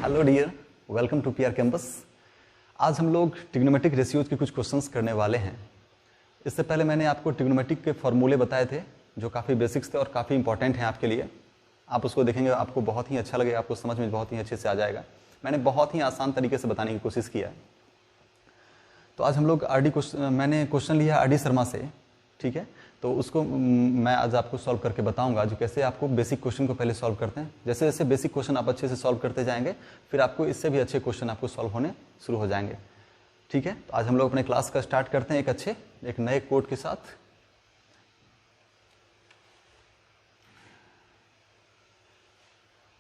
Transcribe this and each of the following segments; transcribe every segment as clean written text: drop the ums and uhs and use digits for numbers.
Hello dear, welcome to PR campus. आज हम लोग ट्रिग्नोमेट्रिक रेशियोज के कुछ क्वेश्चंस करने वाले हैं। इससे पहले मैंने आपको ट्रिग्नोमेट्रिक के फॉर्मूले बताए थे जो काफ़ी बेसिक्स थे और काफ़ी इंपॉर्टेंट हैं आपके लिए। आप उसको देखेंगे, आपको बहुत ही अच्छा लगेगा, आपको समझ में बहुत ही अच्छे से आ जाएगा। मैंने बहुत ही आसान तरीके से बताने की कोशिश किया है। तो आज हम लोग मैंने क्वेश्चन लिया आर डी शर्मा से, ठीक है। तो उसको मैं आज आपको सॉल्व करके बताऊंगा, जो कैसे आपको बेसिक क्वेश्चन को पहले सॉल्व करते हैं। जैसे जैसे बेसिक क्वेश्चन आप अच्छे से सॉल्व करते जाएंगे, फिर आपको इससे भी अच्छे क्वेश्चन आपको सॉल्व होने शुरू हो जाएंगे, ठीक है। तो आज हम लोग अपने क्लास का स्टार्ट करते हैं एक नए कोड के साथ।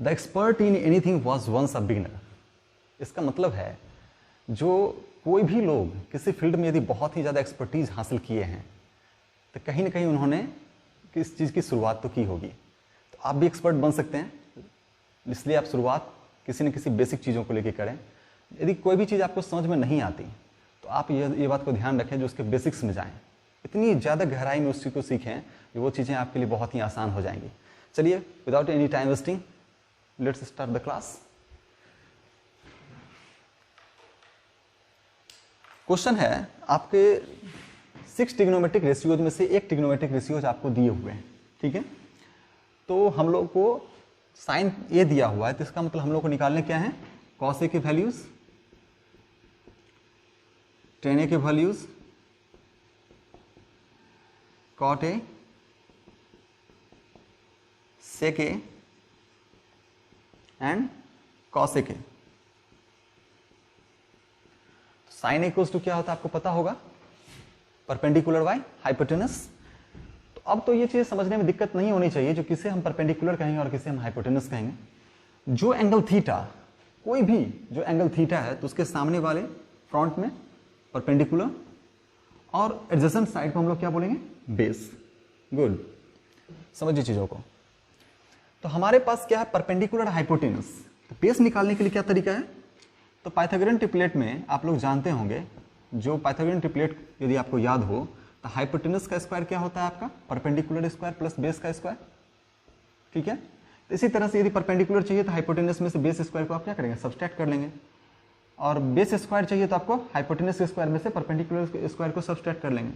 The expert in anything was once a beginner. इसका मतलब है जो कोई भी लोग किसी फील्ड में यदि बहुत ही ज़्यादा एक्सपर्टीज हासिल किए हैं तो कहीं ना कहीं उन्होंने किस चीज़ की शुरुआत तो की होगी। तो आप भी एक्सपर्ट बन सकते हैं, इसलिए आप शुरुआत किसी न किसी बेसिक चीज़ों को लेकर करें। यदि कोई भी चीज़ आपको समझ में नहीं आती तो आप ये बात को ध्यान रखें जो उसके बेसिक्स में जाएं, इतनी ज़्यादा गहराई में उस चीज़ को सीखें कि वो चीज़ें आपके लिए बहुत ही आसान हो जाएंगी। चलिए, without any time wasting, let's start the class. Question है आपके 6 ट्रिग्नोमेट्रिक रेशियोज में से एक ट्रिग्नोमेट्रिक रेशियोज आपको दिए हुए हैं, ठीक है। तो हम लोग को साइन ए दिया हुआ है, तो इसका मतलब हम लोग को निकालने क्या है, कॉस ए के वैल्यूज, टेन ए के values, cot A, sec A and cos A के। साइन ए इक्वल्स टू क्या होता है आपको पता होगा, परपेंडिकुलर बाय हाइपोटेनस। तो अब तो ये चीज समझने में दिक्कत नहीं होनी चाहिए, जो किसे हम परपेंडिकुलर कहेंगे और किसे हम हाइपोटेनस कहेंगे। जो एंगल थीटा, कोई भी जो एंगल थीटा है तो उसके सामने वाले फ्रंट में परपेंडिकुलर और एडजेसेंट साइड को हम लोग क्या बोलेंगे, बेस। गुड, समझिए चीजों को। तो हमारे पास क्या है, परपेंडिकुलर हाइपोटेनस। तो बेस निकालने के लिए क्या तरीका है, तो पाइथागोरियन ट्रिपलेट में आप लोग जानते होंगे, जो पाइथागोरियन ट्रिपलेट यदि आपको याद हो तो हाइपोटेनस का स्क्वायर क्या होता है आपका, परपेंडिकुलर स्क्वायर प्लस बेस का स्क्वायर, ठीक है। तो इसी तरह से यदि परपेंडिकुलर चाहिए तो हाइपोटेनस में से बेस स्क्वायर को आप क्या करेंगे, सब्सट्रैक्ट कर लेंगे, और बेस स्क्वायर चाहिए तो आपको हाइपोटेनस स्क्वायर में से परपेंडिकुलर स्क्वायर को सब्सट्रैक्ट कर लेंगे।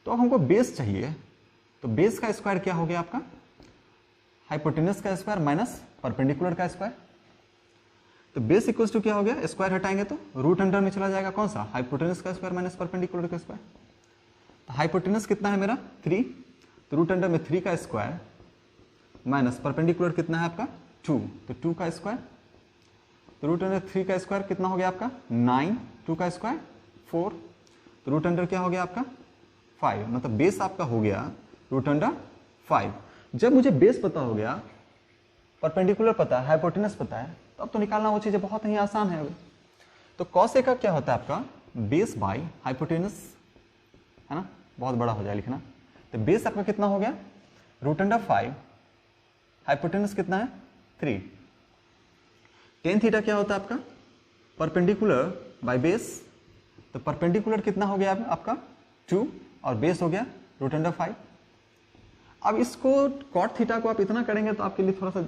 तो अब हमको बेस चाहिए, तो बेस का स्क्वायर क्या हो गया आपका, हाइपोटेनस का स्क्वायर माइनस परपेंडिकुलर का स्क्वायर। तो बेस इक्वल्स टू क्या हो गया, स्क्वायर हटाएंगे तो रूट अंडर में चला जाएगा, कौन सा, हाइपोटेनस का स्क्वायर माइनस परपेंडिकुलर का स्क्वायर। तो हाइपोटेनस कितना है मेरा 3, तो रूट अंडर में 3 का स्क्वायर माइनस परपेंडिकुलर कितना है आपका 2, तो 2 का स्क्वायर। तो रूट अंडर 3 का स्क्वायर कितना हो गया आपका 9, 2 का स्क्वायर 4, तो रूट अंडर क्या हो गया आपका 5। मतलब बेस आपका हो गया रूट अंडर 5। जब मुझे बेस पता हो गया, परपेंडिकुलर पता है, हाइपोटेनस पता है, तो अब तो निकालना वो चीजें बहुत ही आसान है। तो कॉस ए का क्या होता है आपका, बेस बाय हाइपोटेनस, है ना, बहुत बड़ा हो जाए लिखना। तो बेस आपका कितना हो गया रूट अंडर 5, हाइपोटेनस कितना है 3। टेन थीटा क्या होता है आपका, परपेंडिकुलर बाय बेस, तो परपेंडिकुलर कितना हो गया आपका 2 और बेस हो गया रूट अंडर 5। अब इसको कॉट थीटा को आप इतना करेंगे तो आपके लिए थोड़ा सा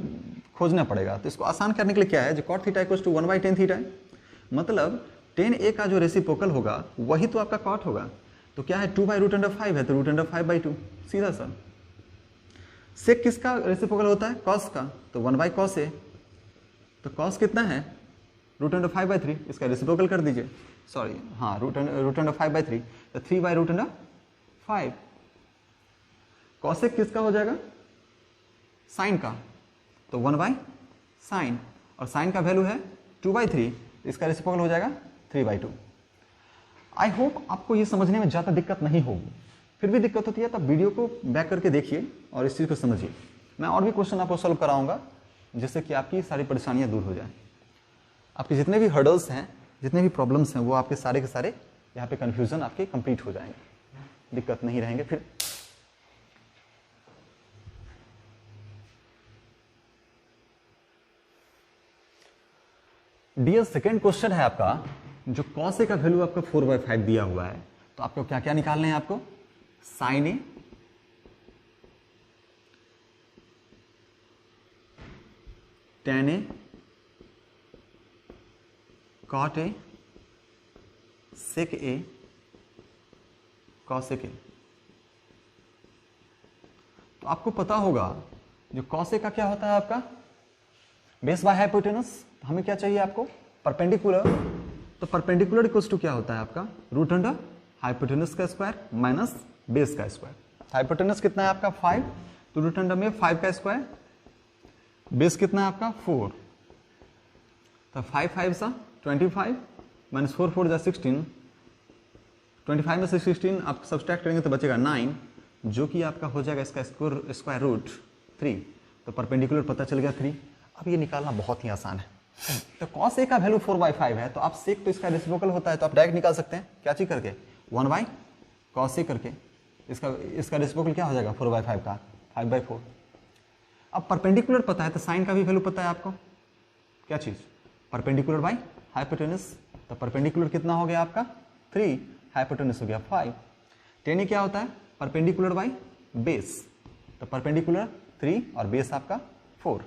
खोजना पड़ेगा। तो इसको आसान करने के लिए क्या है, जो cot theta equals to 1/10 theta है, मतलब 10a का जो रेसिप्रोकल होगा वही तो आपका कॉट होगा। तो क्या है 2/√5 है, तो √5/2 सीधा सा। सेक किसका रेसिप्रोकल होता है, कॉस का, तो 1/cos a। तो कॉस कितना है √5/3, इसका रेसिप्रोकल कर दीजिए, सॉरी हाँ √5/3, तो 3/√5। कॉसेक किसका हो जाएगा, साइन का, तो 1/sin, और साइन का वैल्यू है 2/3, इसका रेसिप्रोकल हो जाएगा 3/2। आई होप आपको ये समझने में ज़्यादा दिक्कत नहीं होगी। फिर भी दिक्कत होती है तो वीडियो को बैक करके देखिए और इस चीज़ को समझिए। मैं और भी क्वेश्चन आपको सॉल्व कराऊंगा जिससे कि आपकी सारी परेशानियां दूर हो जाएं। आपके जितने भी हर्डल्स हैं, जितने भी प्रॉब्लम्स हैं, वो आपके सारे के सारे यहाँ पे कन्फ्यूजन आपके कंप्लीट हो जाएंगे, दिक्कत नहीं रहेंगे फिर। डियर, सेकेंड क्वेश्चन है आपका, जो कॉस ए का वैल्यू आपका 4/5 दिया हुआ है, तो आपको क्या क्या निकालने हैं, आपको sine A, tan A cot A sec A cosec A. तो आपको पता होगा जो कॉस ए का क्या होता है आपका बेस बाय हाइपोटेनस। हमें क्या चाहिए आपको परपेंडिकुलर। तो परपेंडिकुलर इक्वल्स टू क्या होता है आपका रूट अंडर हाइपोटेनस का स्क्वायर माइनस बेस का स्क्वायर। हाइपोटेनस कितना है आपका 5, तो रूट अंडर में 5 का स्क्वायर, बेस कितना है आपका 4, तो 5 5 सा 25 माइनस 4 4 जा 16, 25 में से 16 आप सब्सट्रैक्ट करेंगे तो बचेगा 9, जो कि आपका हो जाएगा इसका स्क्वायर रूट 3। तो परपेंडिकुलर पता चल गया 3। अब ये निकालना बहुत ही आसान है। तो cos a का वैल्यू 4/5 है, तो आप सेक तो इसका रेसिप्रोकल होता है, तो आप डायरेक्ट निकाल सकते हैं क्या चीज करके 1/cos a करके। इसका रेसिप्रोकल क्या हो जाएगा 4/5 का 5/4। अब परपेंडिकुलर पता है तो साइन का भी वैल्यू पता है आपको, क्या चीज परपेंडिकुलर बाय हाइपोटेनस। तो परपेंडिकुलर कितना हो गया आपका 3, हाइपोटेनस हो गया 5। tan a क्या होता है परपेंडिकुलर बाय बेस, तो परपेंडिकुलर 3 और बेस आपका 4।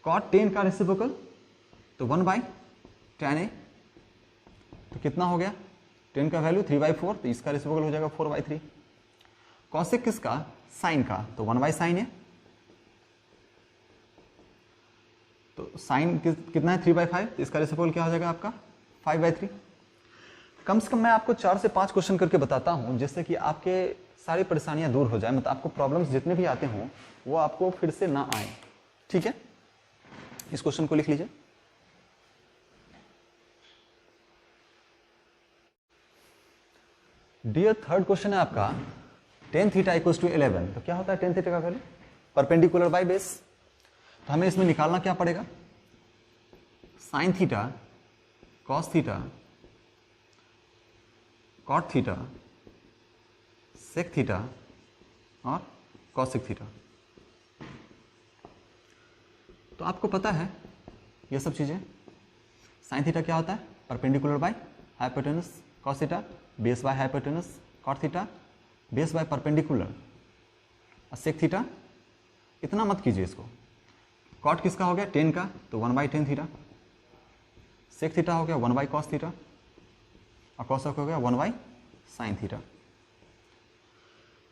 cot 10 का रेसिप्रोकल तो 1/tan a, तो कितना हो गया 10 का वैल्यू 3/4, तो इसका रेसिप्रोकल हो जाएगा 4/3। cosec किसका साइन का, तो 1/sin a, तो साइन कितना है 3/5, तो इसका रेसिप्रोकल क्या हो जाएगा आपका 5/3। कम से कम मैं आपको 4 से 5 क्वेश्चन करके बताता हूं जिससे कि आपके सारी परेशानियां दूर हो जाए, मतलब आपको प्रॉब्लम्स जितने भी आते हों वो आपको फिर से ना आए। ठीक है, इस क्वेश्चन को लिख लीजिए। डियर थर्ड क्वेश्चन है आपका tan थीटा इक्वल्स टू 11। तो क्या होता है tan थीटा का वैल्यू परपेंडिकुलर बाय बेस। तो हमें इसमें निकालना क्या पड़ेगा sine theta cos theta cot theta sec theta और कॉसेक थीटा। तो आपको पता है ये सब चीजें। साइन थीटा क्या होता है perpendicular by hypotenuse, cos theta base by hypotenuse, cot theta base by perpendicular, और सेक थीटा इतना मत कीजिए इसको। कॉट किसका हो गया 10 का, तो 1/10 थीटा। सेक थीटा हो गया 1/cos थीटा, और कॉसेक हो गया 1/sin थीटा।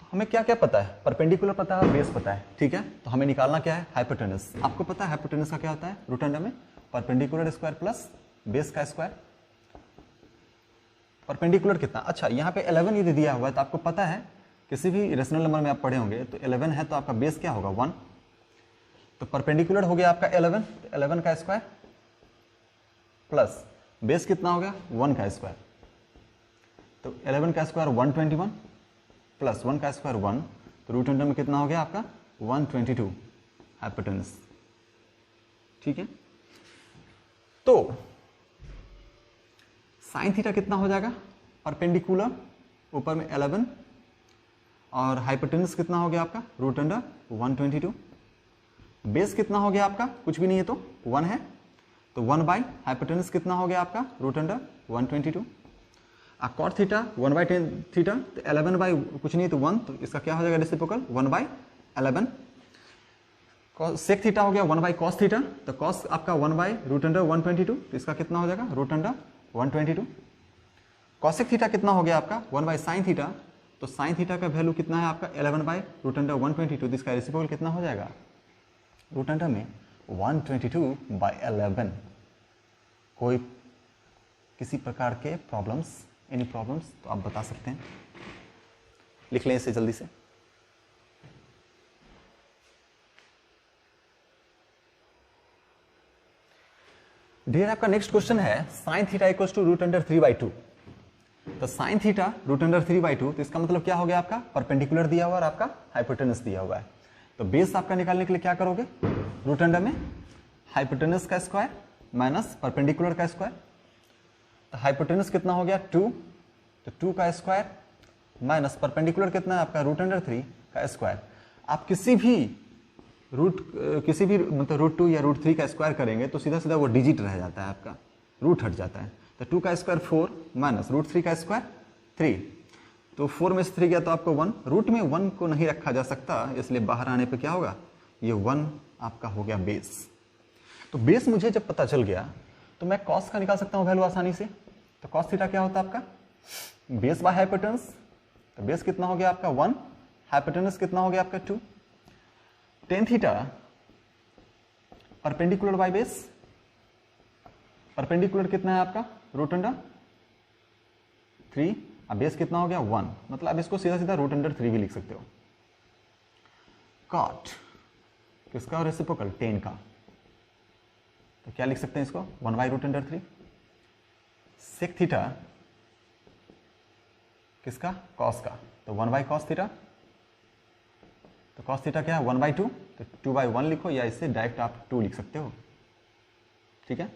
तो हमें क्या क्या पता है परपेंडिकुलर पता है और बेस पता है। ठीक है, तो हमें निकालना क्या है हाइपोटेनस। आपको पता है हाइपोटेनस का क्या होता है रूट अंडर में परपेंडिकुलर स्क्वायर प्लस बेस का स्क्वायर। परपेंडिकुलर कितना, अच्छा यहाँ पे 11 यदि दिया हुआ है तो आपको पता है किसी भी रेशनल नंबर में आप पढ़े होंगे तो 11 है तो आपका बेस क्या होगा 1। तो परपेंडिकुलर हो गया आपका 11, तो 11 का स्क्वायर प्लस बेस कितना हो गया 1 का स्क्वायर। तो 11 का स्क्वायर 121 प्लस 1 का स्क्वायर 1, तो रूट अंडर में कितना हो गया आपका 122 हाइपोटेनस। ठीक है, तो साइन थीटा कितना हो जाएगा परपेंडिकुलर ऊपर में 11 और हाइपोटेनस कितना हो गया आपका रूट अंडर 122। बेस कितना हो गया आपका कुछ भी नहीं है तो 1 है, तो 1 हाइपोटेनस कितना हो गया आपका root under 122। Cot theta 1/10 theta, तो 11 कुछ नहीं तो 1, तो इसका क्या हो जाएगा रेसिप्रोकल 1/11। सेक थीटा हो गया 1/cos थीटा, तो cos आपका 1/रूट अंडर 122, तो इसका कितना हो जाएगा रूट अंडर 122। कॉसेक थीटा कितना हो गया आपका 1/sin थीटा, तो sin थीटा का वैल्यू कितना है आपका 11/रूट अंडर 122, तो इसका रेसिप्रोकल कितना हो जाएगा रूट अंडर में 122/11। कोई किसी प्रकार के प्रॉब्लम्स एनी प्रॉब्लम्स तो आप बता सकते हैं, लिख लें इसे जल्दी से। डियर आपका नेक्स्ट क्वेश्चन है sine theta equals to root under 3/2। तो साइन थीटा रूट अंडर 3/2, तो इसका मतलब क्या हो गया आपका परपेंडिकुलर दिया हुआ और आपका हाइपोटेनस दिया हुआ है। तो बेस आपका निकालने के लिए क्या करोगे रूट अंडर में हाइपोटेनस का स्क्वायर माइनस परपेंडिकुलर का स्क्वायर। तो हाइपोटेनस कितना हो गया 2, तो 2 का स्क्वायर माइनस परपेंडिकुलर कितना है आपका रूट अंडर 3 का स्क्वायर। आप किसी भी मतलब रूट 2 या रूट 3 का स्क्वायर करेंगे तो सीधा सीधा वो डिजिट रह जाता है आपका, रूट हट जाता है। तो 2 का स्क्वायर 4 माइनस रूट 3 का स्क्वायर 3, तो 4 में से 3 गया तो आपको 1। रूट में 1 को नहीं रखा जा सकता, इसलिए बाहर आने पे क्या होगा ये 1 आपका हो गया बेस। तो बेस मुझे जब पता चल गया तो मैं कॉस का निकाल सकता हूँ वैल्यू आसानी से। तो कॉस थीटा क्या होता है आपका, बेस बाय हाइपोटेनस। तो बेस कितना हो गया आपका 1, हाइपोटेनस कितना हो गया आपका 2। Tan theta perpendicular by base, perpendicular कितना है आपका रूट अंडर 3, अब बेस कितना हो गया 1, मतलब आप इसको सीधा सीधा रूट अंडर 3 भी लिख सकते हो। कॉट किसका रेसिप्रोकल 10 का, तो क्या लिख सकते हैं इसको 1 by root under 3। Sec theta किसका कॉस का, तो 1 बाई कॉस थीटा। तो कॉस थीटा क्या है 1 बाई 2, तो 2 बाई 1 लिखो या इससे डायरेक्ट आप 2 लिख सकते हो, ठीक है।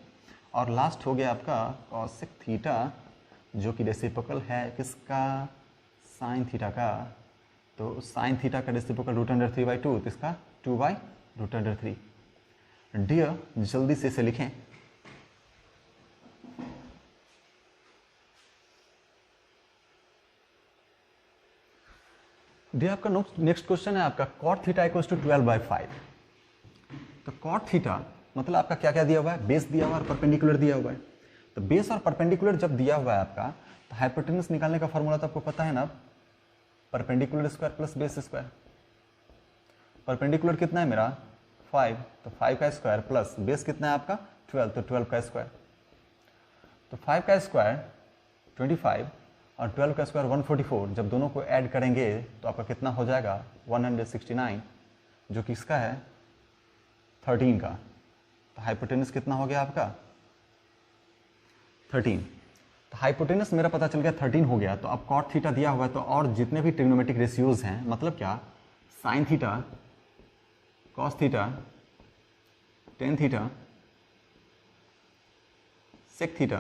और लास्ट हो गया आपका कॉसेक थीटा जो कि रेसिप्रोकल है किसका साइन थीटा का। तो साइन थीटा का रेसिप्रोकल रूट अंडर 3 बाई 2, तो इसका 2 बाई रूट अंडर 3। डियर जल्दी से इसे लिखें। डियर आपका नेक्स्ट क्वेश्चन है आपका cot theta equals to 12 by 5। तो कॉट थीटा मतलब आपका क्या क्या दिया हुआ है, बेस दिया हुआ है और परपेंडिकुलर दिया हुआ है। तो बेस और परपेंडिकुलर जब दिया हुआ है आपका, तो हाइपोटेनस निकालने का फॉर्मूला तो आपको पता है ना, perpendicular square plus base square. Perpendicular कितना है मेरा 5, तो 5 का स्क्वायर प्लस बेस कितना है आपका 12, तो 12 का स्क्वायर। तो 5 का स्क्वायर 25 और 12 का स्क्वायर 144, जब दोनों को ऐड करेंगे तो आपका कितना हो जाएगा 169, जो कि इसका है 13 का। तो हाइपोटेनस कितना हो गया आपका 13। तो हाइपोटेनस मेरा पता चल गया 13 हो गया। तो अब कॉट थीटा दिया हुआ है, तो और जितने भी ट्रिग्नोमेट्रिक रेशियोज हैं, मतलब क्या sine theta, cos theta, tan theta, sec theta,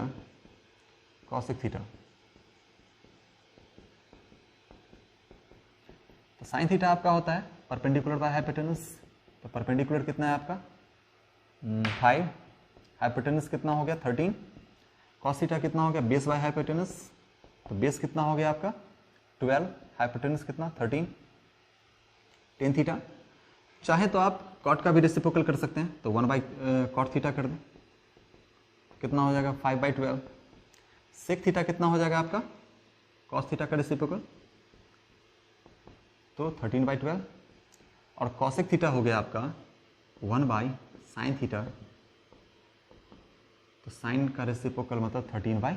cosec theta. तो साइन थीटा आपका होता है परपेंडिकुलर बाय हाइपोटेनस। तो परपेंडिकुलर कितना है आपका 5, हाइपोटेनस कितना हो गया 13, कॉस थीटा कितना हो गया बेस बाय हाइपोटेनस। तो बेस कितना हो गया आपका 12, हाइपोटेनस कितना 13, टेन थीटा। चाहे तो आप कॉट का भी रेसिप्रोकल कर सकते हैं, तो 1 बाई कॉट थीटा कर दें, कितना हो जाएगा 5 बाई 12। सेक थीटा कितना हो जाएगा आपका कॉस थीटा का रेसिप्रोकल, तो 13 बाई 12। और कॉसेक थीटा हो गया आपका 1 बाई साइन थीटा, तो साइन का रेसिप्रोकल मतलब 13 बाई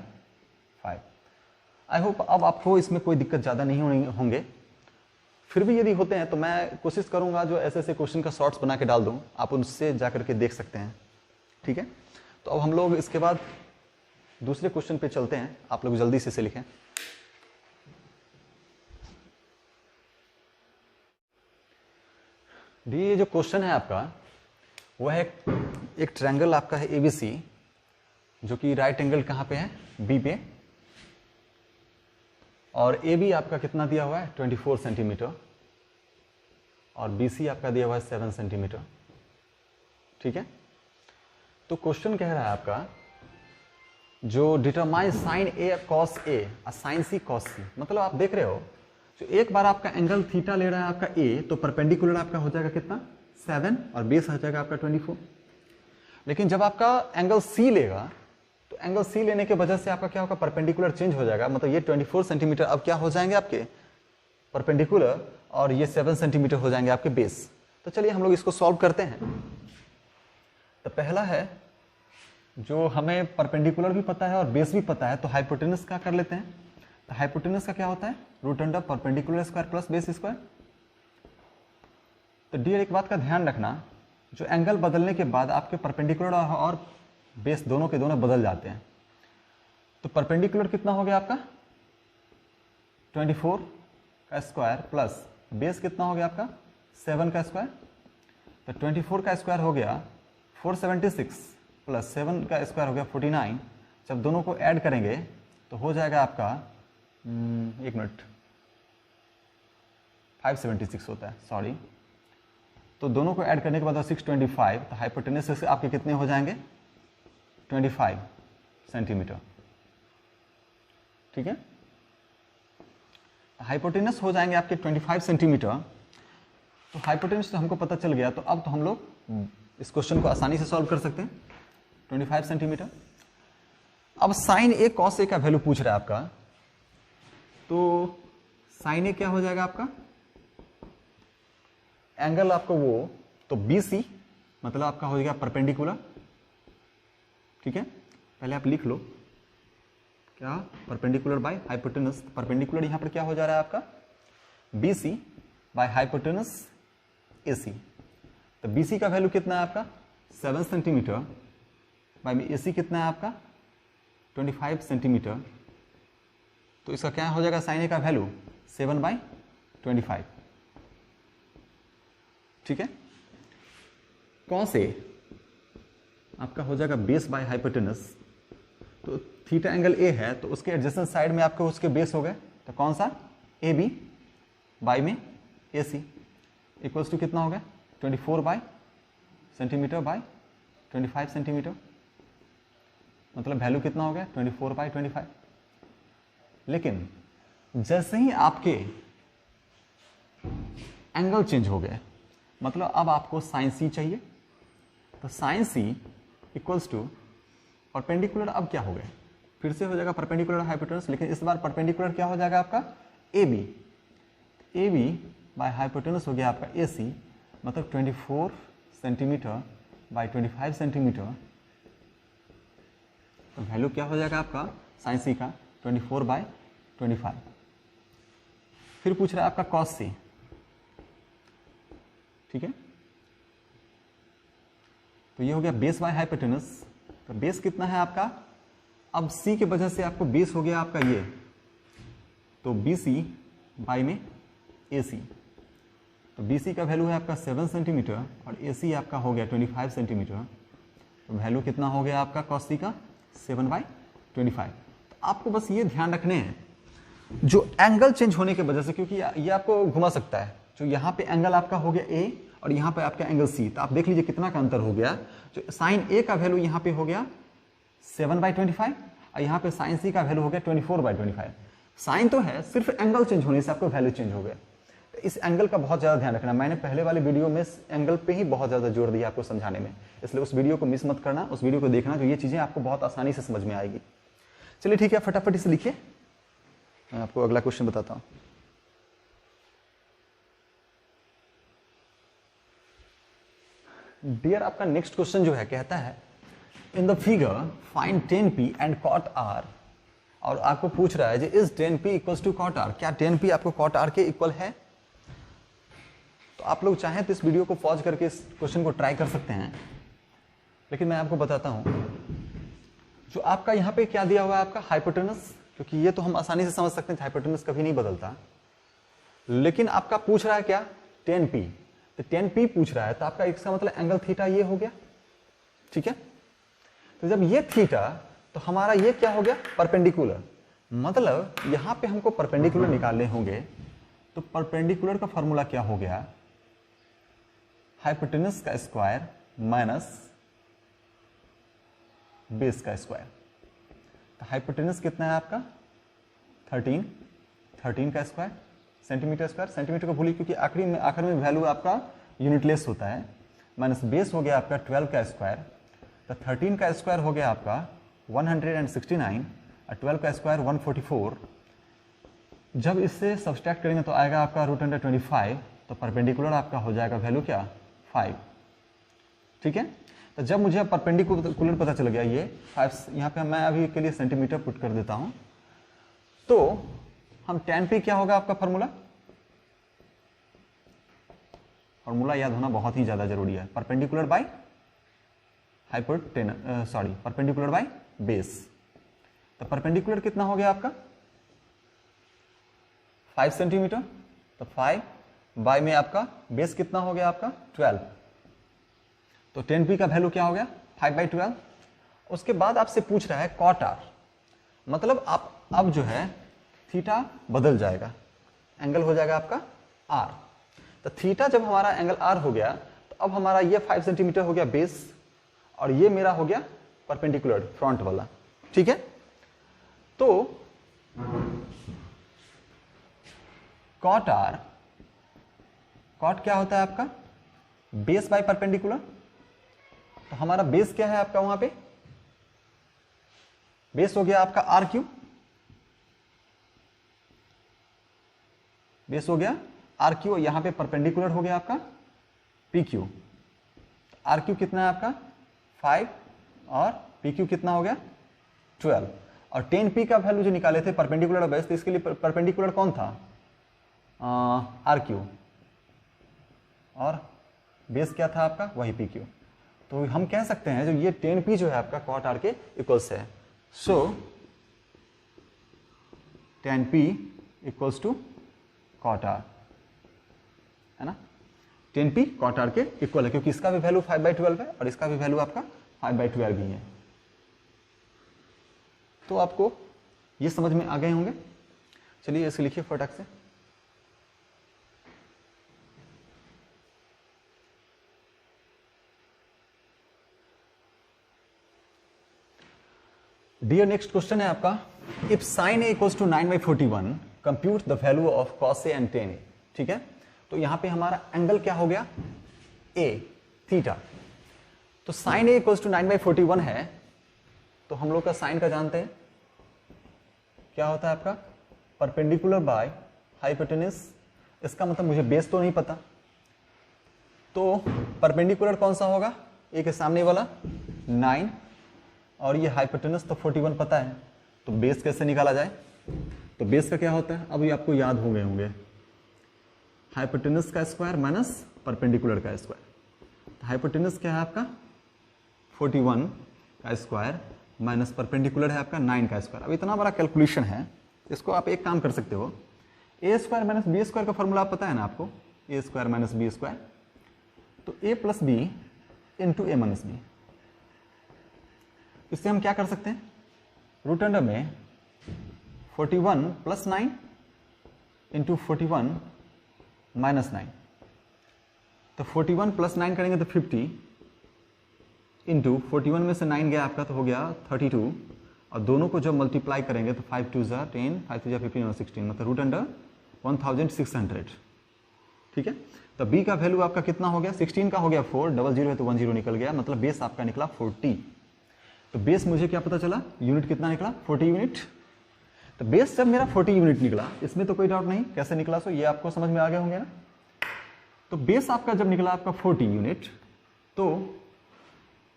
5। आई होप अब आपको इसमें कोई दिक्कत ज़्यादा नहीं होंगे। फिर भी यदि होते हैं तो मैं कोशिश करूंगा जो ऐसे ऐसे क्वेश्चन का शॉर्ट्स बना के डाल दूं, आप उनसे जा करके देख सकते हैं, ठीक है। तो अब हम लोग इसके बाद दूसरे क्वेश्चन पे चलते हैं, आप लोग जल्दी से इसे लिखें। ये जो क्वेश्चन है आपका वो है एक ट्रायंगल आपका है एबीसी, जो कि राइट एंगल कहाँ पे है बी पे, और ए बी आपका कितना दिया हुआ है 24 सेंटीमीटर, और बी सी आपका दिया हुआ है 7 सेंटीमीटर, ठीक है। तो क्वेश्चन कह रहा है आपका जो determine sign A cos A और साइन सी कॉस सी, मतलब आप देख रहे हो जो एक बार आपका एंगल थीटा ले रहा है आपका ए, तो परपेंडिकुलर आपका हो जाएगा कितना 7 और बेस हो जाएगा आपका 24। लेकिन जब आपका एंगल सी लेगा, तो एंगल सी लेने के वजह से आपका क्या होगा परपेंडिकुलर चेंज हो जाएगा, मतलब ये 24 सेंटीमीटर अब क्या हो जाएंगे आपके परपेंडिकुलर, और ये 7 सेंटीमीटर हो जाएंगे आपके बेस। तो चलिए हम लोग इसको सॉल्व करते हैं। तो पहला है जो हमें परपेंडिकुलर भी पता है और बेस भी पता है, तो हाइपोटेनस का कर लेते हैं। तो हाइपोटेनस का क्या होता है root under perpendicular square plus base square. तो डियर एक बात का ध्यान रखना, जो एंगल बदलने के बाद आपके परपेंडिकुलर और बेस दोनों के दोनों बदल जाते हैं। तो परपेंडिकुलर कितना हो गया आपका 24 का स्क्वायर प्लस बेस कितना हो गया आपका 7 का स्क्वायर। तो 24 का स्क्वायर हो गया 476 प्लस 7 का स्क्वायर हो गया 49। जब दोनों को ऐड करेंगे तो हो जाएगा आपका 576 होता है, सॉरी। तो दोनों को ऐड करने के बाद 625, तो हाइपोटेनस आपके कितने हो जाएंगे 25 सेंटीमीटर, ठीक है। हाइपोटेनस हो जाएंगे आपके 25 सेंटीमीटर। तो हाइपोटेनस तो हमको पता चल गया, तो अब तो हम लोग इस क्वेश्चन को आसानी से सॉल्व कर सकते हैं। 25 सेंटीमीटर अब साइन ए कॉस ए का वैल्यू पूछ रहा है आपका, तो साइन ए क्या हो जाएगा आपका, एंगल आपका वो, तो BC मतलब आपका हो जाएगा परपेंडिकुलर, ठीक है। पहले आप लिख लो क्या, परपेंडिकुलर बाय हाइपोटेनस। परपेंडिकुलर यहां पर क्या हो जा रहा है आपका, BC बाय हाइपोटेनस AC। तो BC का वैल्यू कितना है आपका 7 सेंटीमीटर, बाय AC कितना है आपका 25 सेंटीमीटर। तो इसका क्या हो जाएगा साइन ए का वैल्यू 7/25, ठीक है। कॉस ए आपका हो जाएगा बेस बाय हाइपोटेनस, तो थीटा एंगल ए है तो उसके एडजेसेंट साइड में आपके उसके बेस हो गए, तो कौन सा AB बाय में AC इक्वल्स टू कितना हो गया 24 सेंटीमीटर बाय 25 सेंटीमीटर, मतलब वैल्यू कितना हो गया 24/25। लेकिन जैसे ही आपके एंगल चेंज हो गए, मतलब अब आपको साइन सी चाहिए, तो sine C equals to perpendicular, अब क्या हो गया फिर से हो जाएगा परपेंडिकुलर हाइपोटेनस, लेकिन इस बार परपेंडिकुलर क्या हो जाएगा आपका AB बाय हाइपोटेनस हो गया आपका AC, मतलब 24 सेंटीमीटर बाय 25 सेंटीमीटर। तो वैल्यू क्या हो जाएगा आपका साइन सी का 24/25। फिर पूछ रहा है आपका कॉस सी, ठीक है। तो ये हो गया बेस बाय हाइपोटेनस, तो बेस कितना है आपका, अब सी के वजह से आपको बेस हो गया आपका ये, तो BC बाय में AC, तो BC का वैल्यू है आपका 7 सेंटीमीटर और AC आपका हो गया 25 सेंटीमीटर। तो वैल्यू कितना हो गया आपका कॉस सी का 7/25। तो आपको बस ये ध्यान रखने हैं जो एंगल चेंज होने की वजह से, क्योंकि ये आपको घुमा सकता है, जो यहाँ पे एंगल आपका हो गया A और यहाँ पे आपका एंगल C, तो आप देख लीजिए कितना का अंतर हो गया। जो साइन A का वैल्यू यहाँ पे हो गया 7/25 और यहाँ पे साइन C का वैल्यू हो गया 24/25। साइन तो है, सिर्फ एंगल चेंज होने से आपको वैल्यू चेंज हो गया। तो इस एंगल का बहुत ज़्यादा ध्यान रखना, मैंने पहले वाले वीडियो में एंगल पे ही बहुत ज़्यादा जोर दिया आपको समझाने में, इसलिए उस वीडियो को मिस मत करना, उस वीडियो को देखना, जो ये चीज़ें आपको बहुत आसानी से समझ में आएगी। चलिए ठीक है, फटाफट इसे लिखिए, मैं आपको अगला क्वेश्चन बताता हूँ। डियर आपका नेक्स्ट क्वेश्चन जो है कहता है in the figure find 10p and cot r, और आपको पूछ रहा है जी is 10p equals to cot r, क्या 10p आपको cot r के इक्वल है। तो आप लोग चाहें तो इस वीडियो को पॉज करके इस क्वेश्चन को ट्राई कर सकते हैं, लेकिन मैं आपको बताता हूं जो आपका यहाँ पे क्या दिया हुआ है आपका हाइपोटेनस, क्योंकि ये तो हम आसानी से समझ सकते हैं हाइपोटेनस कभी नहीं बदलता, लेकिन आपका पूछ रहा है क्या 10p, तो 10p पूछ रहा है, तो आपका इसका मतलब एंगल थीटा ये हो गया, ठीक है। तो जब ये थीटा, तो हमारा ये क्या हो गया परपेंडिकुलर, मतलब यहां पे हमको परपेंडिकुलर निकालने होंगे, तो परपेंडिकुलर का फॉर्मूला क्या हो गया हाइपोटेनस का स्क्वायर माइनस बेस का स्क्वायर। तो हाइपोटेनस कितना है आपका 13 का स्क्वायर सेंटीमीटर स्क्वायर, सेंटीमीटर को भूलिए क्योंकि आखिर में वैल्यू आपका यूनिटलेस होता है, माइनस बेस हो गया आपका 12 का स्क्वायर, तो 13 का स्क्वायर हो गया आपका 169 और 12 का स्क्वायर 144। जब इससे सब्सट्रैक्ट करेंगे तो आएगा आपका √25, तो परपेंडिकुलर आपका हो जाएगा वैल्यू क्या 5, ठीक है। तो जब मुझे परपेंडिकुलर पता चल गया ये 5, यहाँ पे मैं अभी के लिए सेंटीमीटर पुट कर देता हूँ, तो हम tan p क्या होगा आपका फॉर्मूला याद होना बहुत ही ज्यादा जरूरी है, perpendicular by perpendicular by base. तो परपेंडिकुलर कितना हो गया आपका 5 सेंटीमीटर, तो 5 बाय में आपका बेस कितना हो गया आपका 12, तो 10p का वैल्यू क्या हो गया 5/12। उसके बाद आपसे पूछ रहा है cot r, मतलब आप अब जो है थीटा बदल जाएगा, एंगल हो जाएगा आपका r। तो थीटा जब हमारा एंगल r हो गया, तो अब हमारा ये 5 सेंटीमीटर हो गया बेस और ये मेरा हो गया परपेंडिकुलर फ्रंट वाला, ठीक है। तो cot r, cot क्या होता है आपका बेस बाय परपेंडिकुलर, तो हमारा बेस क्या है आपका वहां पे बेस हो गया आपका आर क्यू, बेस हो गया आर क्यू, यहां पे परपेंडिकुलर हो गया आपका पी क्यू। आर क्यू कितना है आपका 5 और पी क्यू कितना हो गया 12। और 10p का वैल्यू जो निकाले थे परपेंडिकुलर बेस, तो इसके लिए परपेंडिकुलर कौन था आर क्यू, और बेस क्या था आपका वही पी क्यू। तो हम कह सकते हैं जो ये 10p जो है आपका कॉट आर के इक्वल्स है। So 10p equals to cot R, है ना, 10p कॉट आर के इक्वल है, क्योंकि इसका भी वैल्यू 5/12 है और इसका भी वैल्यू आपका 5/12 ही है। तो आपको ये समझ में आ गए होंगे। चलिए इसे लिखिए फटाक से। डियर नेक्स्ट क्वेश्चन है आपका, if sine A equals to 9/41 compute the value of cos A and tan A. ठीक है, तो यहां पे हमारा एंगल क्या हो गया ए, थीटा। तो साइन ए इक्वल्स टू 9/41 है, तो हम लोग का साइन का जानते हैं क्या होता है आपका परपेंडिकुलर बाय हाइपोटेनस। इसका मतलब मुझे बेस तो नहीं पता, तो परपेंडिकुलर कौन सा होगा, ए के सामने वाला 9 और ये हाइपोटेनस तो 41 पता है, तो बेस कैसे निकाला जाए। तो बेस का क्या होता है, अब ये आपको याद हो गए होंगे, हाइपोटेनस का स्क्वायर माइनस परपेंडिकुलर का स्क्वायर। तो हाइपोटेनस क्या है आपका 41 का स्क्वायर माइनस परपेंडिकुलर है आपका 9 का स्क्वायर। अब इतना बड़ा कैलकुलेशन है, इसको आप एक काम कर सकते हो, ए स्क्वायर माइनस बी स्क्वायर का फॉर्मूला पता है ना आपको, ए स्क्वायर माइनस बी स्क्वायर, तो ए plus B into A minus B. इससे हम क्या कर सकते हैं, रूट अंडर में 41 प्लस 9 इंटू 41 माइनस 9, तो 41 प्लस 9 करेंगे तो 50 इंटू 41 में से 9 गया आपका तो हो गया 32, और दोनों को जब मल्टीप्लाई करेंगे तो 5 2 जा 10, 5 3 जा 15 और 16, मतलब रूट अंडर 1600। ठीक है, तो b का वैल्यू आपका कितना हो गया, 16 का हो गया 4, डबल जीरो है तो 10 निकल गया, मतलब बेस आपका निकला 40। तो बेस मुझे क्या पता चला, यूनिट कितना निकला 40 यूनिट। तो बेस जब मेरा 40 यूनिट निकला, इसमें तो कोई डाउट नहीं कैसे निकला, सो ये आपको समझ में आ गए होंगे ना। तो बेस आपका जब निकला आपका 40 यूनिट, तो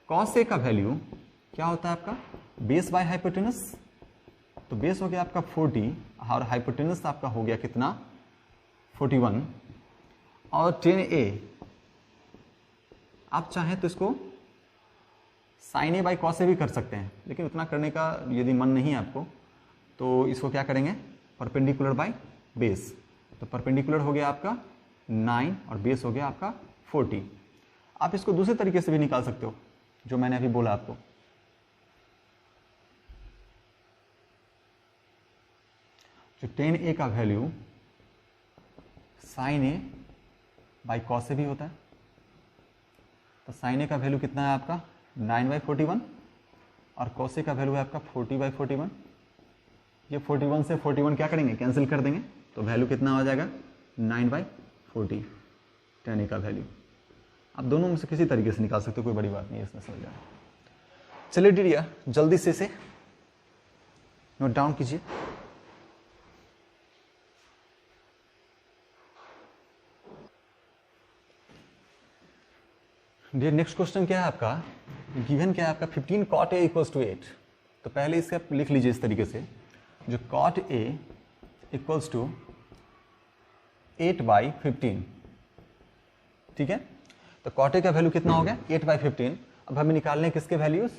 कॉस ए का वैल्यू क्या होता है आपका बेस बाय हाइपोटेनस। तो बेस हो गया आपका 40 और हाइपोटेनस आपका हो गया कितना 41, और 10a आप चाहें तो इसको sign A by cos A भी कर सकते हैं, लेकिन उतना करने का यदि मन नहीं है आपको, तो इसको क्या करेंगे परपेंडिकुलर बाय बेस। तो परपेंडिकुलर हो गया आपका 9 और बेस हो गया आपका 40। आप इसको दूसरे तरीके से भी निकाल सकते हो, जो मैंने अभी बोला आपको। जो 10a का value sine A by cos A भी होता है, तो साइन ए का वैल्यू कितना है आपका 9/41 और कॉस ए का वैल्यू है आपका 40/41। ये 41 से 41 क्या करेंगे कैंसिल कर देंगे, तो वैल्यू कितना हो जाएगा 9/40 10a का वैल्यू। आप दोनों में से किसी तरीके से निकाल सकते हो, कोई बड़ी बात नहीं है इसमें, समझ जाए। चलिए डियर जल्दी से इसे नोट डाउन कीजिए। डियर नेक्स्ट क्वेश्चन क्या है आपका, गिवन क्या है आपका 15 cot a इक्वल्स टू 8। तो पहले इसे आप लिख लीजिए इस तरीके से, जो cot a इक्वल्स टू 8/15। ठीक है, तो cot a का वैल्यू कितना हो गया 8/15। अब हमें निकालने किसके वैल्यूज,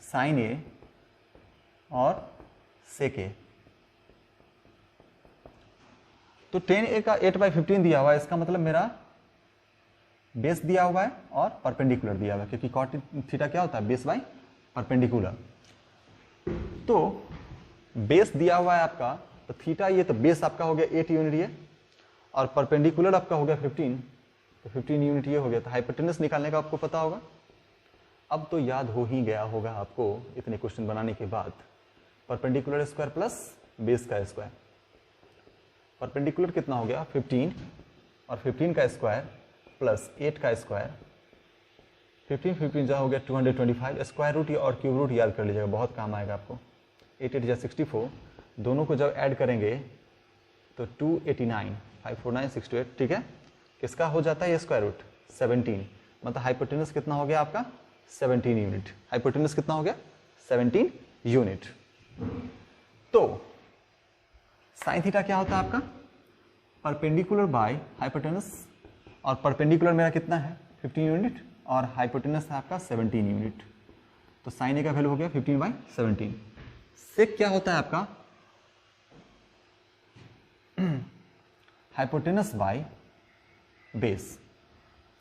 साइन ए और सेक ए। तो 10a का 8/15 दिया हुआ है, इसका मतलब मेरा बेस दिया हुआ है और परपेंडिकुलर दिया हुआ है, क्योंकि कॉट थीटा क्या होता है बेस बाय परपेंडिकुलर। तो बेस दिया हुआ है आपका, तो थीटा ये तो बेस आपका हो गया 8 यूनिट ये, और परपेंडिकुलर आपका हो गया 15, तो 15 यूनिट ये हो गया। तो हाइपोटेनस निकालने का आपको पता होगा, अब तो याद हो ही गया होगा आपको इतने क्वेश्चन बनाने के बाद। परपेंडिकुलर स्क्वायर प्लस बेस का स्क्वायर, परपेंडिकुलर कितना हो गया 15 और 15 का स्क्वायर प्लस 8 का स्क्वायर, 15 15 जा हो गया 225, स्क्वायर रूट और क्यूब रूट याद कर लीजिएगा, बहुत काम आएगा आपको। 8 8 जा 64, दोनों को जब ऐड करेंगे तो 289, 549 628, ठीक है। किसका हो जाता है ये स्क्वायर रूट? 17, मतलब हाइपोटेनस कितना हो गया आपका? 17 यूनिट। हाइपोटेनस कितना हो गया? 17 यूनिट। तो साइन थीटा क्या होता है आपका? परपेंडिकुलर बाय हाइपोटेनस, और परपेंडिकुलर मेरा कितना है? 15 यूनिट, और हाइपोटेनस है आपका 17 यूनिट। तो साइन ए का वैल्यू हो गया 15/17। सेक क्या होता है आपका? Hypotenuse by base.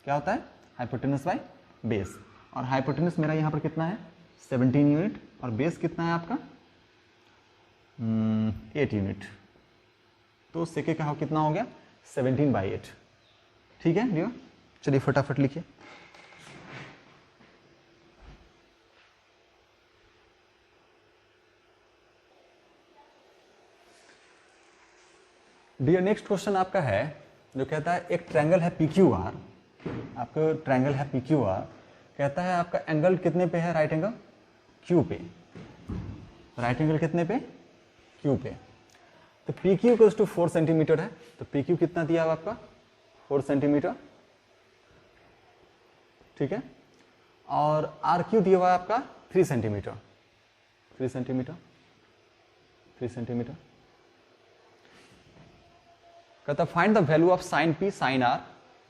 क्या होता है? Hypotenuse by base. और हाइपोटेनस मेरा यहां पर कितना है? 17 यूनिट, और बेस कितना है आपका? 8 यूनिट। तो सेके का कितना हो गया? 17/8। ठीक है डियर, चलिए फटाफट लिखिए। डियर नेक्स्ट क्वेश्चन आपका है जो कहता है एक ट्रायंगल है PQR, आपका ट्रायंगल है PQR, कहता है आपका एंगल कितने पे है? राइट एंगल Q पे। राइट एंगल कितने पे? Q पे। तो PQ इक्वल्स टू 4 सेंटीमीटर है, तो PQ कितना दिया हुआ आपका? 4 सेंटीमीटर, ठीक है। और RQ दिया हुआ है आपका 3 सेंटीमीटर, 3 सेंटीमीटर, 3 सेंटीमीटर। कहता find the value of sine P sine R,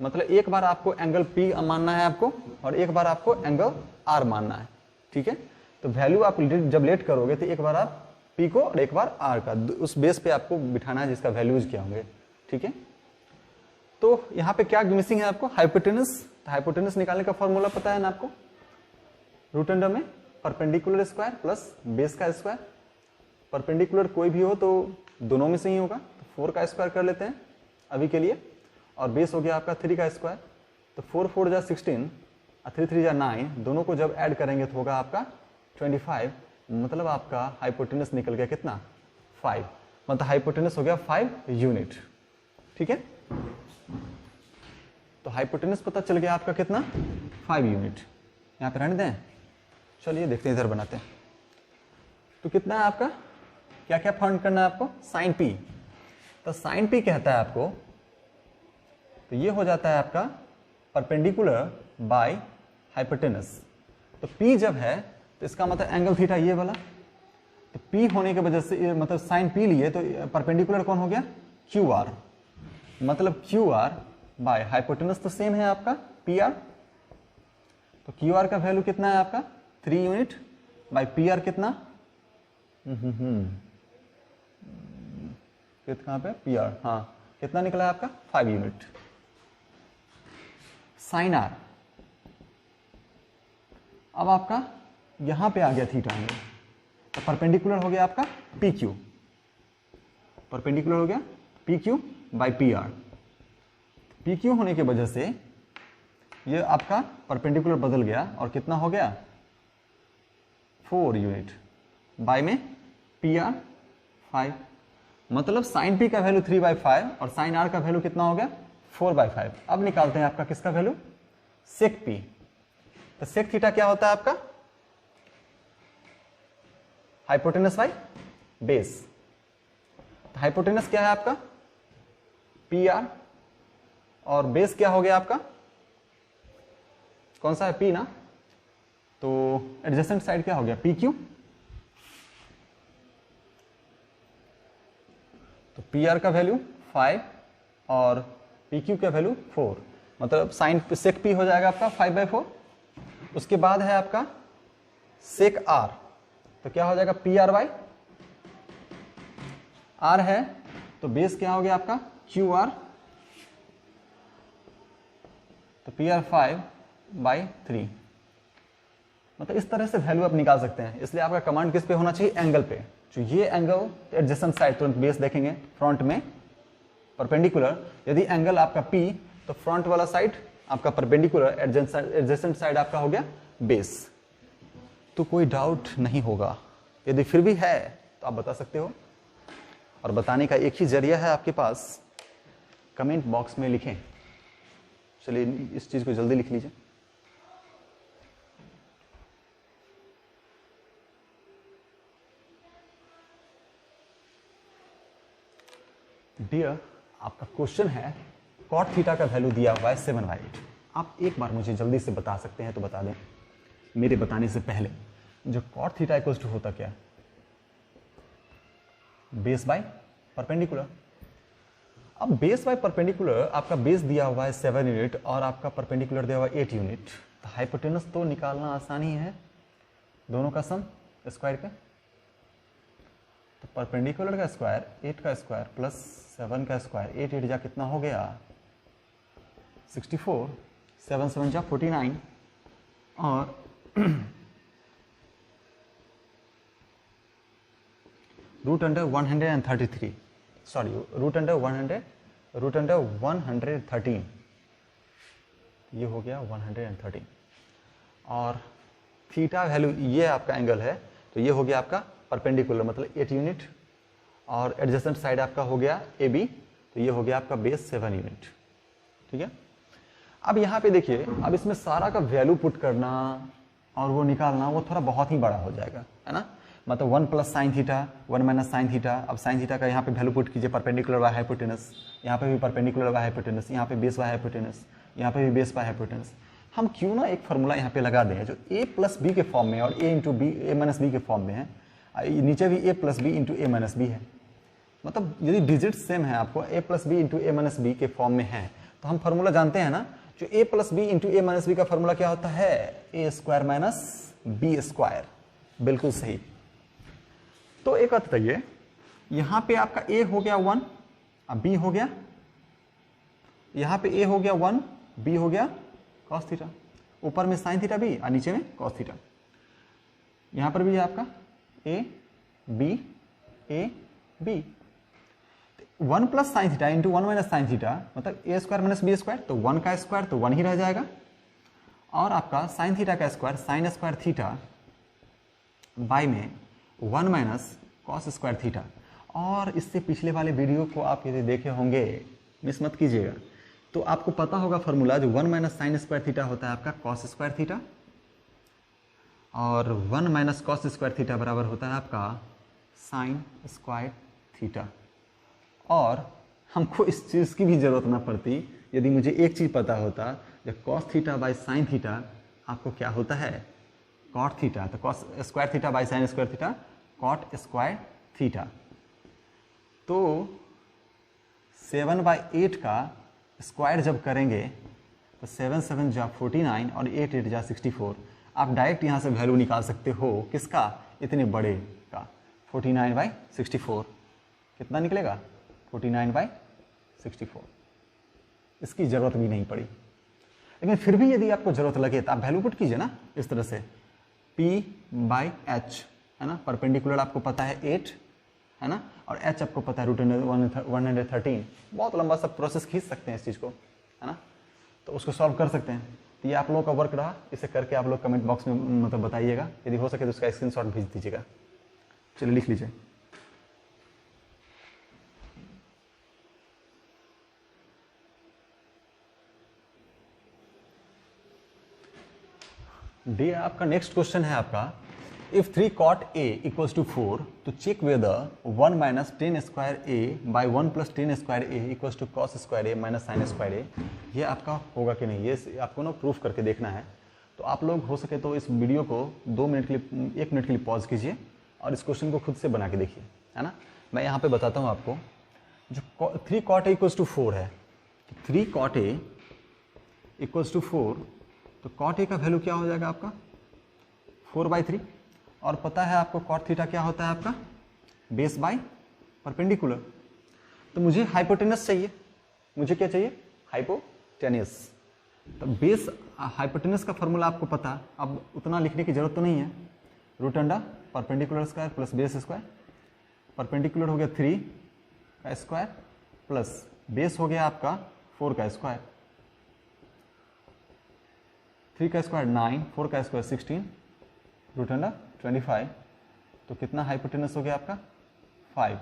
मतलब एक बार आपको एंगल P मानना है आपको, और एक बार आपको एंगल R मानना है, ठीक है। तो वैल्यू आप जब लेट करोगे तो एक बार आप P को और एक बार R का, उस बेस पे आपको बिठाना है जिसका वैल्यूज क्या होंगे, ठीक है। तो यहाँ पे क्या मिसिंग है आपको? हाइपोटेनस। तो हाइपोटेनस निकालने का फॉर्मूला पता है ना आपको? रूट अंडर में परपेंडिकुलर स्क्वायर प्लस बेस का स्क्वायर। परपेंडिकुलर कोई भी हो तो दोनों में से ही होगा, तो 4 का स्क्वायर कर लेते हैं अभी के लिए, और बेस हो गया आपका 3 का स्क्वायर। तो 4 4 जा 16 और 3 3 जा 9, दोनों को जब ऐड करेंगे तो होगा आपका 25, मतलब आपका हाइपोटेनस निकल गया कितना? 5, मतलब हाइपोटेनस हो गया 5 यूनिट, ठीक है। तो हाइपोटेनस पता चल गया आपका कितना? 5 यूनिट। यहाँ पे रहने दें, चलिए देखते हैं, इधर बनाते हैं। तो कितना है आपका? क्या क्या फाइंड करना है आपको? Sine P। तो साइन P कहता है आपको, तो ये हो जाता है आपका परपेंडिकुलर बाय हाइपोटेनस। तो P जब है तो इसका मतलब एंगल थीटा ये वाला, तो P होने की वजह से मतलब साइन P लिए तो परपेंडिकुलर कौन हो गया? QR, मतलब QR बाय हाइपोटेनस तो सेम है आपका PR। तो QR का वैल्यू कितना है आपका? 3 यूनिट बाय PR कितना? कहाँ पे? PR, हाँ, कितना निकला है आपका? 5 यूनिट। साइन R, अब आपका यहां पे आ गया थीटा एंगल, तो परपेंडिकुलर हो गया आपका PQ, परपेंडिकुलर हो गया PQ बाय PR। PQ होने की वजह से ये आपका परपेंडिकुलर बदल गया और कितना हो गया? 4 यूनिट बाय में PR 5, मतलब साइन P का वैल्यू 3/5 और साइन R का वैल्यू कितना हो गया? 4/5। अब निकालते हैं आपका किसका वैल्यू? सेक P। तो सेक थीटा क्या होता है आपका? Hypotenuse bye base. तो हाइपोटेनस क्या है आपका? PR, और बेस क्या हो गया आपका? कौन सा है? P ना। तो एडजेसेंट साइड क्या हो गया? PQ। तो PR का वैल्यू 5 और PQ का वैल्यू 4, मतलब साइन सेक P हो जाएगा आपका 5/4। उसके बाद है आपका सेक R, तो क्या हो जाएगा? PR बाय R है, तो बेस क्या हो गया आपका? QR, तो PR 5/3। मतलब इस तरह से वैल्यू आप निकाल सकते हैं। इसलिए आपका कमांड किस पे होना चाहिए? एंगल पे। जो ये एंगल एडजेसेंट साइड, तुरंत बेस देखेंगे फ्रंट में परपेंडिकुलर, यदि एंगल आपका P तो फ्रंट वाला साइड आपका परपेंडिकुलर, एडजेसेंट साइड आपका हो गया बेस। तो कोई डाउट नहीं होगा। यदि फिर भी है तो आप बता सकते हो, और बताने का एक ही जरिया है आपके पास, कमेंट बॉक्स में लिखें। चलिए इस चीज को जल्दी लिख लीजिए। डियर, आपका क्वेश्चन है कॉट थीटा का वैल्यू दिया हुआ है 7/8। आप एक बार मुझे जल्दी से बता सकते हैं तो बता दें मेरे बताने से पहले। जो कॉट थीटा इक्वल्स टू होता क्या? Base by perpendicular. अब बेस बाय परपेंडिकुलर, आपका बेस दिया हुआ है 7 यूनिट और आपका परपेंडिकुलर दिया हुआ है 8 यूनिट, तो हाइपोटेनस तो निकालना आसान ही है, दोनों का सम स्क्वायर का। तो परपेंडिकुलर का स्क्वायर 8 का स्क्वायर प्लस 7 का स्क्वायर, 8 8 जा कितना हो गया 64, 7 7 जा 49 और root under 133, sorry root under 113, ये हो गया 113 और थीटा वैल्यू ये आपका एंगल है, तो ये हो गया आपका परपेंडिकुलर मतलब 8 यूनिट और एडजेसेंट साइड आपका हो गया AB, तो ये हो गया आपका बेस 7 यूनिट। ठीक है, अब यहाँ पे देखिए, अब इसमें सारा का वैल्यू पुट करना और वो निकालना वो थोड़ा बहुत ही बड़ा हो जाएगा, है ना। मतलब 1 plus sine theta 1 minus sine theta. अब साइन थीटा का यहाँ पे वैल्यू पुट कीजिए, परपेंडिकुलर बाय हाइपोटेनस, यहाँ पे भी परपेंडिकुलर बाय हाइपोटेनस, यहाँ पे बेस बाय हाइपोटेनस, यहाँ पे भी बेस बाय हाइपोटेनस। हम क्यों ना एक फॉर्मूला यहाँ पे लगा दें जो a प्लस बी के फॉर्म में और a into B A minus B के फॉर्म में है, नीचे भी a plus B into A minus B है। मतलब यदि डिजिट सेम है, आपको a plus B into A minus B के फॉर्म में है, तो हम फॉर्मूला जानते हैं ना, जो a plus B into A minus B का फॉर्मूला क्या होता है, A square minus B square. बिल्कुल सही। तो एक बात बताइए, यहां पे आपका a हो गया 1, अब b हो गया, यहां पे a हो गया 1, b हो गया cos थीटा, ऊपर में sin थीटा b और नीचे में cos थीटा। यहां पर भी है आपका a b a b, 1 plus sine theta into 1 minus sine theta मतलब a square minus B square, तो 1 का स्क्वायर तो 1 ही रह जाएगा और आपका साइन थीटा का square sine square theta by में 1 माइनस कॉस स्क्वायर थीटा। और इससे पिछले वाले वीडियो को आप यदि देखे होंगे, मिस मत कीजिएगा, तो आपको पता होगा फॉर्मूला जो 1 माइनस साइन स्क्वायर थीटा होता है आपका कॉस स्क्वायर थीटा और 1 माइनस कॉस स्क्वायर थीटा बराबर होता है आपका साइन स्क्वायर थीटा। और हमको इस चीज़ की भी जरूरत ना पड़ती यदि मुझे एक चीज़ पता होता, जब cos theta by sine theta आपको क्या होता है कॉट थीटा, तो cos square theta by sine square theta cot square theta. तो 7/8 का स्क्वायर जब करेंगे तो 7 7 जा 49 और 8 8 जा 64। आप डायरेक्ट यहाँ से वैल्यू निकाल सकते हो किसका, इतने बड़े का, 49/64 कितना निकलेगा 49/64। इसकी ज़रूरत भी नहीं पड़ी, लेकिन फिर भी यदि आपको ज़रूरत लगे तो आप वैल्यू पुट कीजिए ना इस तरह से, P/H है ना, परपेंडिकुलर आपको पता है 8 है ना, और H आपको पता है रूट 113। बहुत लंबा सा प्रोसेस खींच सकते हैं इस चीज़ को, है ना, तो उसको सॉल्व कर सकते हैं। तो ये आप लोगों का वर्क रहा, इसे करके आप लोग कमेंट बॉक्स में मतलब बताइएगा, यदि हो सके तो उसका स्क्रीनशॉट भेज दीजिएगा। चलिए लिख लीजिए। डी आपका नेक्स्ट क्वेश्चन है आपका, if 3 cot a equals to 4 तो check whether 1 minus tan square a by 1 plus tan square a equals to cos square a minus sine square a। ये आपका होगा कि नहीं, ये आपको ना प्रूफ करके देखना है। तो आप लोग हो सके तो इस वीडियो को 2 मिनट के लिए 1 मिनट के लिए पॉज कीजिए और इस क्वेश्चन को खुद से बना के देखिए, है ना। मैं यहाँ पे बताता हूँ आपको, जो 3 cot a इक्वल्स टू 4 है, 3 cot a इक्वल्स टू 4, तो cot a का वैल्यू क्या हो जाएगा आपका 4/3। और पता है आपको cot थीटा क्या होता है आपका बेस बाय परपेंडिकुलर। तो मुझे हाइपोटेनस चाहिए, मुझे क्या चाहिए हाइपोटेनस। तो बेस हाइपोटेनस का फॉर्मूला आपको पता, अब उतना लिखने की जरूरत तो नहीं है, root under perpendicular square plus base square. Perpendicular हो गया 3 का स्क्वायर प्लस बेस हो गया आपका 4 का स्क्वायर, 3 का स्क्वायर 9, 4 का स्क्वायर 16, रूट अंडर 25। तो कितना हाइपोटेनस हो गया आपका 5।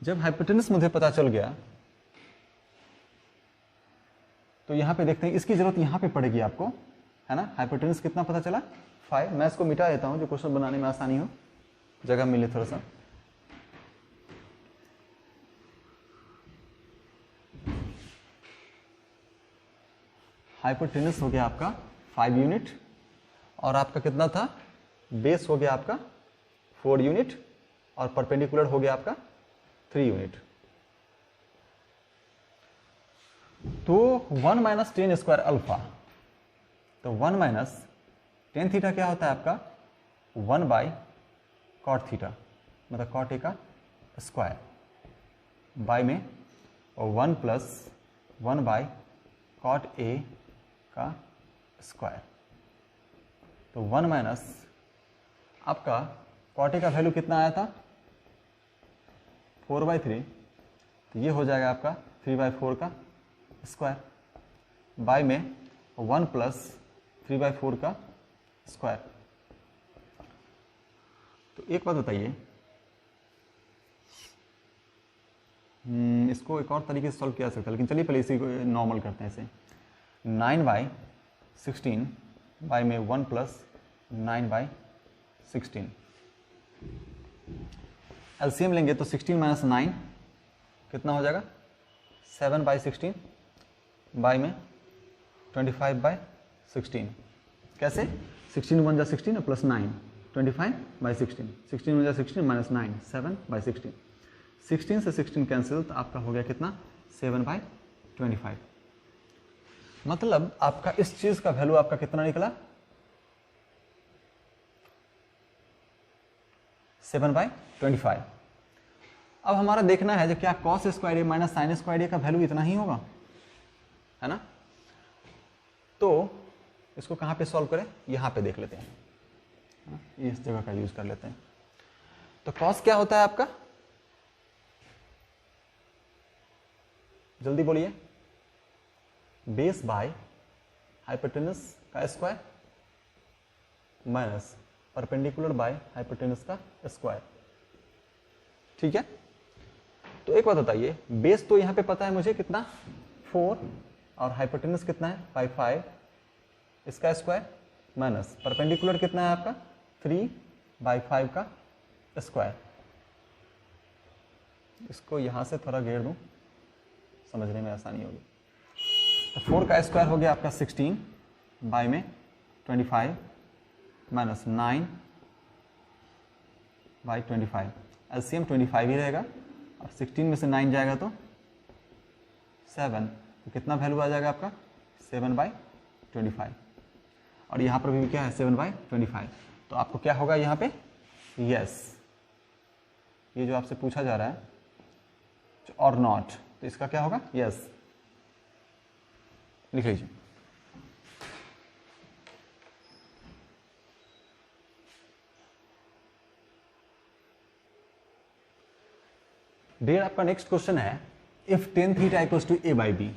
जब हाइपोटेनस मुझे पता चल गया तो यहां पे देखते हैं, इसकी जरूरत यहां पे पड़ेगी आपको, है ना। हाइपोटेनस कितना पता चला 5। मैं इसको मिटा देता हूं जो क्वेश्चन बनाने में आसानी हो, जगह मिले थोड़ा सा। हाइपोटेनस हो गया आपका 5 यूनिट और आपका कितना था, बेस हो गया आपका 4 यूनिट और परपेंडिकुलर हो गया आपका 3 यूनिट। तो 1 माइनस टेन स्क्वायर अल्फा, तो 1 माइनस टेन थीटा क्या होता है आपका 1 बाई कॉट थीटा, मतलब कॉट ए का स्क्वायर, बाई में और 1 प्लस 1 बाई कॉट ए का स्क्वायर। तो 1 माइनस आपका कॉट ए का वैल्यू कितना आया था 4/3, तो ये हो जाएगा आपका 3/4 का स्क्वायर, बाय में 1 प्लस 3/4 का स्क्वायर। तो एक बात बताइए, इसको एक और तरीके से सॉल्व किया जा सकता है, लेकिन चलिए पहले इसी को नॉर्मल करते हैं। इसे 9/16 बाय में 1 प्लस 9/16, एलसीएम लेंगे तो 16 माइनस 9 कितना हो जाएगा 7/16 बाय में 25/16। कैसे 16 1 जा 16 और प्लस 9 25/16, 16 1 जा 16 माइनस 9 7/16, 16 से 16 कैंसिल, तो आपका हो गया कितना 7/25। मतलब आपका इस चीज का वैल्यू आपका कितना निकला 7/25। अब हमारा देखना है जो क्या कॉस स्क्वायर ए माइनस साइन स्क्वायर ए का वैल्यू इतना ही होगा, है ना। तो इसको कहां पे सॉल्व करें, यहां पे देख लेते हैं, है ना? इस जगह का यूज कर लेते हैं। तो कॉस क्या होता है आपका, जल्दी बोलिए, बेस बाय हाइपोटेनस का square minus perpendicular by hypotenuse का स्क्वायर। ठीक है, तो एक बात बताइए, बेस तो यहां पे पता है मुझे कितना 4 और हाइपोटेनस कितना है 5, इसका स्क्वायर माइनस परपेंडिकुलर कितना है आपका 3/5 का स्क्वायर। इसको यहां से थोड़ा घेर दूं, समझने में आसानी होगी। तो 4 का स्क्वायर हो गया आपका 16 बाय में 25 माइनस 9/25, एलसीएम 25 ही रहेगा और 16 में से 9 जाएगा तो 7, तो कितना वैल्यू आ जाएगा आपका 7/25, और यहाँ पर भी क्या है 7/25। तो आपको क्या होगा यहाँ पे यस, ये जो आपसे पूछा जा रहा है और नॉट, तो इसका क्या होगा यस, लिख लीजिए। डियर आपका नेक्स्ट क्वेश्चन है, if tan theta equals to a/b,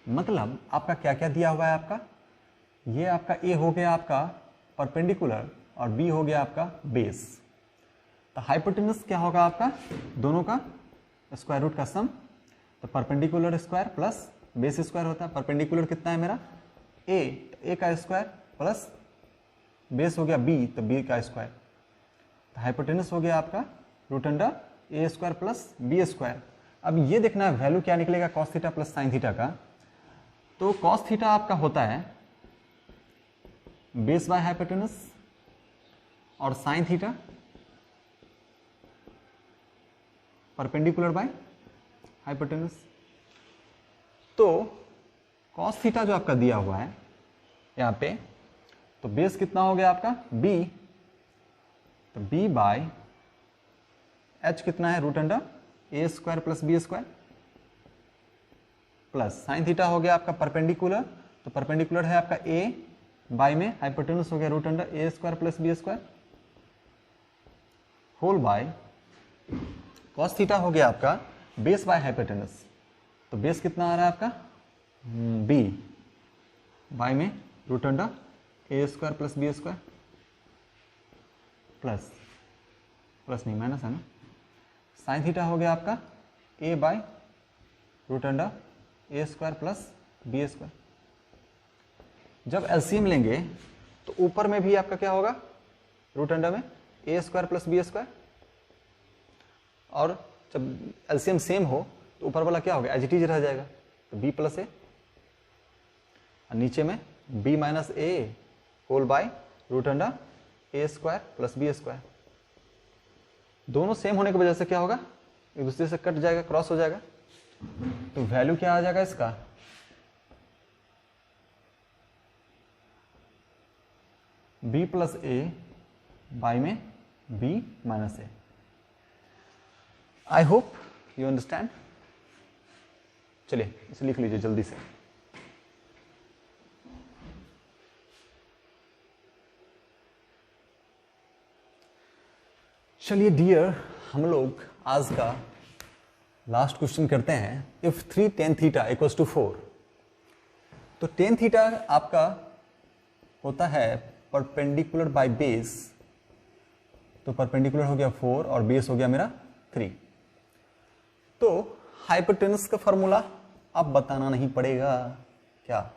मतलब आपका क्या क्या दिया हुआ है आपका, ये आपका a हो गया आपका परपेंडिकुलर और b हो गया आपका बेस। तो हाइपोटेनस क्या होगा आपका, दोनों का स्क्वायर रूट का सम, तो perpendicular square plus base square होता है। परपेंडिकुलर कितना है मेरा a, तो a का स्क्वायर प्लस बेस हो गया b, तो b का स्क्वायर। तो हाइपोटेनस हो गया आपका root under a square plus b square. अब ये देखना है वैल्यू क्या निकलेगा cos theta plus sine theta का। तो cos थीटा आपका होता है बेस बाय हाइपोटेनस और sine theta perpendicular by hypotenuse. तो cos थीटा जो आपका दिया हुआ है यहाँ पे, तो बेस कितना हो गया आपका b, तो b बाय h कितना है root under a square plus b square, plus sine theta हो गया आपका परपेंडिकुलर, तो परपेंडिकुलर है आपका a बाय में हाइपोटेनस हो गया root under a square plus b square whole by cos theta हो गया आपका बेस बाय हाइपोटेनस, तो बेस कितना आ रहा है आपका b बाय में root under a square plus b square, plus नहीं माइनस है ना, साइन थीटा हो गया आपका a by root under a square plus b square. जब एलसीएम लेंगे तो ऊपर में भी आपका क्या होगा रूट अंडर में a square plus b square, और जब एलसीएम सेम हो तो ऊपर वाला क्या होगा एज इट इज रह जाएगा, तो b प्लस a। और नीचे में b minus A whole by root under A square plus B square. दोनों सेम होने की वजह से क्या होगा, एक दूसरे से कट जाएगा, क्रॉस हो जाएगा। तो वैल्यू क्या आ जाएगा इसका, b प्लस ए बाई में b minus A. I hope you understand. चलिए इसे लिख लीजिए जल्दी से। चलिए डियर, हम लोग आज का लास्ट क्वेश्चन करते हैं। If 3 tan theta equals to 4, तो tan थीटा आपका होता है परपेंडिकुलर बाय बेस, तो परपेंडिकुलर हो गया 4 और बेस हो गया मेरा 3। तो हाइपोटेनस का फॉर्मूला अब बताना नहीं पड़ेगा, क्या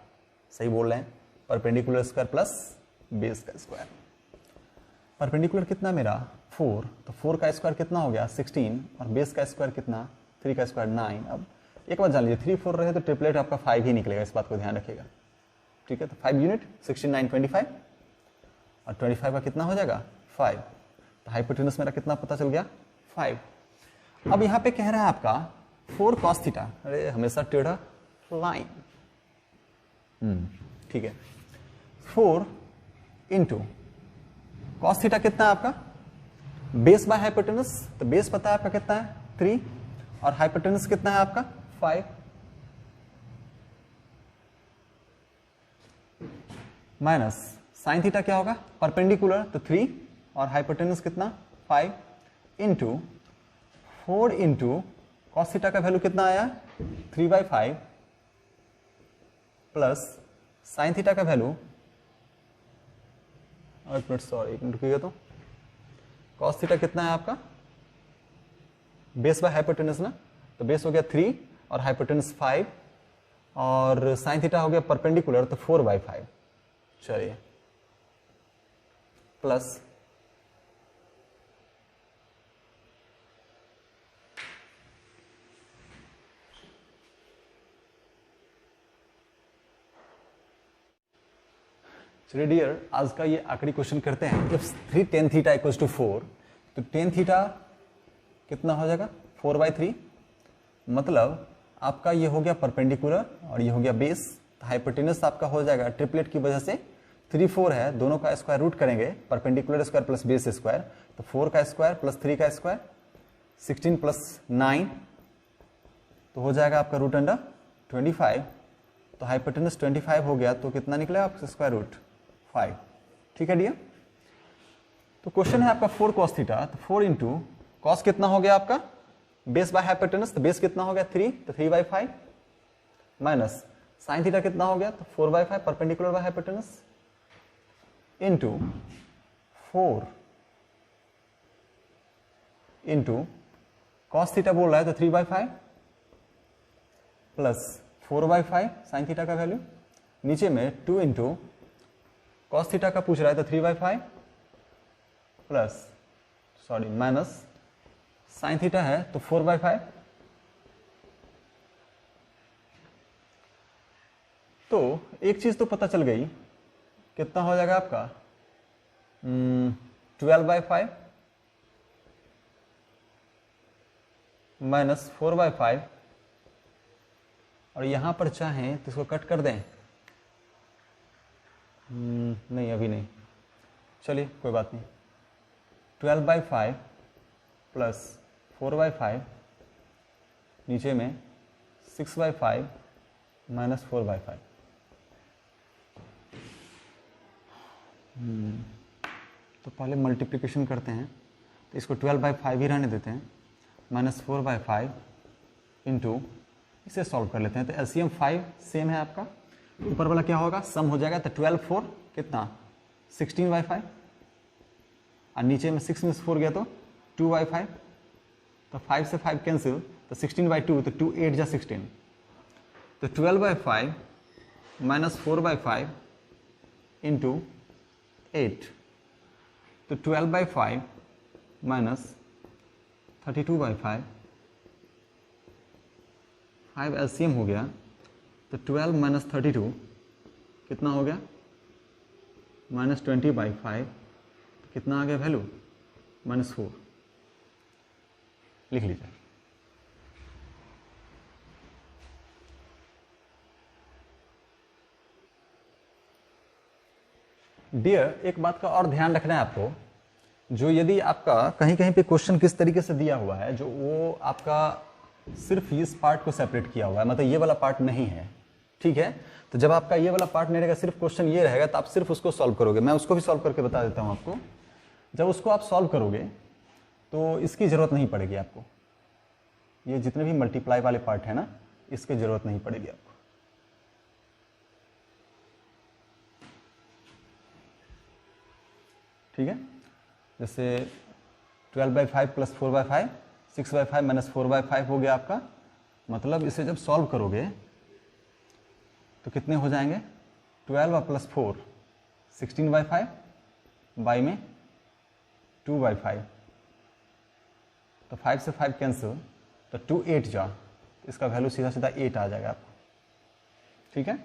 सही बोल रहे हैं, परपेंडिकुलर स्क्वायर प्लस बेस का स्क्वायर। परपेंडिकुलर कितना मेरा 4, तो 4 का स्क्वायर कितना हो गया 16, और बेस का स्क्वायर कितना 3 का स्क्वायर 9। अब एक बात जान लीजिए, 3 4 रहे तो ट्रिपलेट आपका 5 ही निकलेगा, इस बात को ध्यान रखिएगा, ठीक है। तो 5 यूनिट 16 9 25, और 25 का कितना हो जाएगा 5। तो हाइपोटेनस मेरा कितना पता चल गया 5। अब यहाँ पे कह रहा है आपका 4 cos थीटा, अरे हमेशा टेढ़ा लाइन, ठीक है। 4 इंटू cos थीटा कितना है आपका, बेस बाय हाइपोटेनस, तो बेस पता है आपका कितना है 3, और हाइपोटेनस कितना है आपका 5, माइनस साइन थीटा क्या होगा परपेंडिकुलर, तो 3 और हाइपोटेनस कितना 5, इंटू 4 इंटू कॉस थीटा का वैल्यू कितना आया 3/5, प्लस साइन थीटा का वैल्यू, एक मिनट सॉरी, एक मिनट रुकिएगा, तो कॉस थीटा कितना है आपका बेस बाय हाइपोटेनस ना, तो बेस हो गया 3 और हाइपोटेनस 5, और साइन थीटा हो गया परपेंडिकुलर, तो 4/5। चलिए प्लस चलिए डियर, आज का ये आखिरी क्वेश्चन करते हैं। If 3 tan theta equals to 4, तो tan थीटा कितना हो जाएगा 4/3, मतलब आपका ये हो गया परपेंडिकुलर और ये हो गया बेस। तो हाइपोटेनस आपका हो जाएगा ट्रिपलेट की वजह से 3 4 है, दोनों का स्क्वायर रूट करेंगे, perpendicular square plus base square, तो 4 का स्क्वायर प्लस 3 का स्क्वायर 16 प्लस 9, तो हो जाएगा आपका रूट अंडर 25। तो हाइपोटेनस 25 हो गया, तो कितना निकलेगा आपका स्क्वायर रूट 5, ठीक है डियर। तो क्वेश्चन है आपका 4 cos थीटा, तो 4 इंटू कॉस कितना हो गया आपका बेस बाय हाइपोटेनस, तो बेस कितना हो गया 3, तो 3/5, माइनस साइन थीटा कितना हो गया, तो 4/5 perpendicular by hypotenuse, into 4 into cos theta बोल रहा है, तो 3/5 प्लस 4/5 साइन थीटा का वैल्यू, नीचे में 2 इंटू कॉस थीटा का पूछ रहा है, तो 3/5 plus sorry minus sine theta है, तो 4/5। तो एक चीज तो पता चल गई, कितना हो जाएगा आपका 12/5 माइनस 4/5, और यहां पर चाहें तो इसको कट कर दें, नहीं अभी नहीं, चलिए कोई बात नहीं। 12/5 प्लस 4/5, नीचे में 6/5 माइनस 4/5। तो पहले मल्टीप्लिकेशन करते हैं, तो इसको 12/5 ही रहने देते हैं, माइनस 4/5 इंटू, इसे सॉल्व कर लेते हैं। तो एलसीएम 5 सेम है आपका, ऊपर वाला क्या होगा सम हो जाएगा, तो 12 4 कितना 16/5, और नीचे में 6 में 4 गया तो 2/5, तो 5 से 5 कैंसिल, तो 16/2, तो 2 8 जा 16, तो 12/5 माइनस 4/5 इंटू 8, तो 12/5 माइनस 32/5, 5 एलसीएम हो गया, तो 12 माइनस 32 कितना हो गया, -20/5, कितना आ गया वैल्यू, -4। लिख लीजिए। डियर, एक बात का और ध्यान रखना है आपको, जो यदि आपका कहीं कहीं पे क्वेश्चन किस तरीके से दिया हुआ है, जो वो आपका सिर्फ इस पार्ट को सेपरेट किया हुआ है, मतलब ये वाला पार्ट नहीं है, ठीक है। तो जब आपका ये वाला पार्ट नहीं रहेगा, सिर्फ क्वेश्चन ये रहेगा, तो आप सिर्फ उसको सॉल्व करोगे। मैं उसको भी सॉल्व करके बता देता हूं आपको। जब उसको आप सॉल्व करोगे तो इसकी जरूरत नहीं पड़ेगी आपको, ये जितने भी मल्टीप्लाई वाले पार्ट है ना, इसकी जरूरत नहीं पड़ेगी आपको। ठीक है, जैसे 12/5 + 4/5, 6/5 - 4/5 हो गया आपका। मतलब इसे जब सॉल्व करोगे तो कितने हो जाएंगे, 12 + 4 16/5, बाई में 2/5, तो 5 से 5 कैंसिल, तो 2 8 जा, इसका वैल्यू सीधा सीधा 8 आ जाएगा आपको। ठीक है,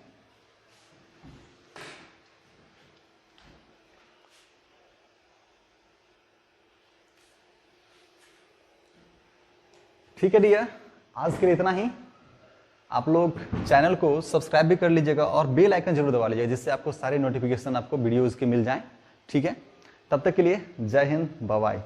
ठीक है डियर, आज के लिए इतना ही। आप लोग चैनल को सब्सक्राइब भी कर लीजिएगा और बेल आइकन जरूर दबा लीजिएगा, जिससे आपको सारे नोटिफिकेशन आपको वीडियोज़ के मिल जाएं। ठीक है, तब तक के लिए जय हिंद, बाय बाय।